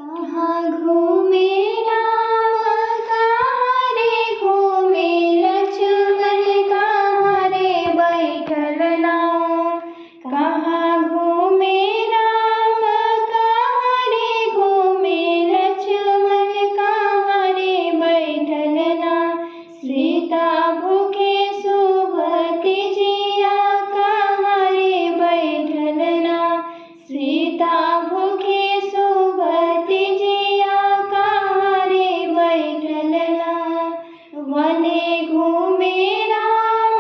कहाँ घूमे राम कहाँ रे घूमे लक्ष्मण कहाँ रे बैठल नाम। कहाँ घूमे राम कहाँ रे घूमे लक्ष्मण कहाँ रे बैठल नाम। सीता भूखे सुभति जिया कहाँ रे बैठल नाम। सीता भूखे सुभति जिया कहाँ रे बैठल नाम। वने घूमे राम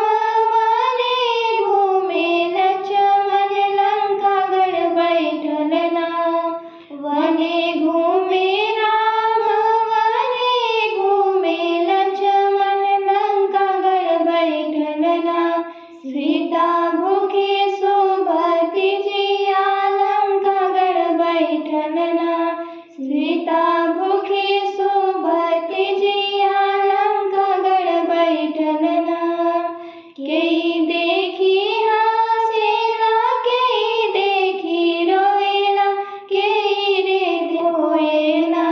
वने घूमे लक्ष्मण लंका गढ़ बैठल नाम। वने घूमे राम वने घूमे लक्ष्मण लंका गढ़ बैठल नाम। सीता भूखे सुभति जिया लंका गढ़ बैठल नाम। सीता भूखे सुभति जिया लंका गढ़ बैठल नाम। केई देखी हँसेला केई देखी रोएला केई रे रोएला।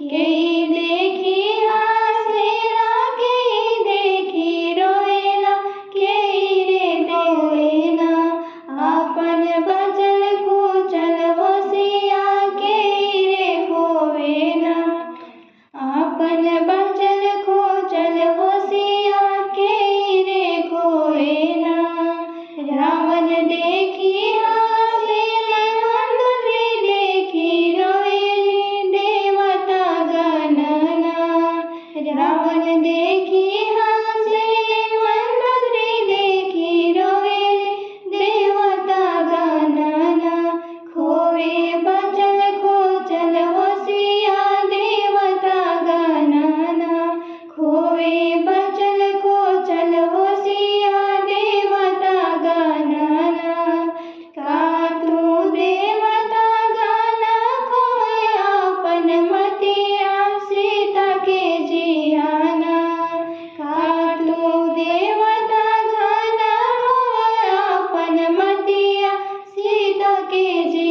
केई देखी हँसेला केई देखी रोएला केई रे रोएला। आपन बचल कुचल होशिया केई रे खोवेला। आपन बचल कुचल होशिया केई रे खोवेला। रावण देखी हँसेला मंदोदरी देखी रोएली देवता गणना। रावण देखी हँसेले मंदोदरी देखी रोएली देवता गणना। खोवे बचल खोचल होशिया देवता गणना। खोवे बचल खोचल होशिया देवता गणना। का तू देवता गण खोए आपन मतिया सीता के जियाना। का तू देवता गण खोए आपन मतिया सीता के जियाना।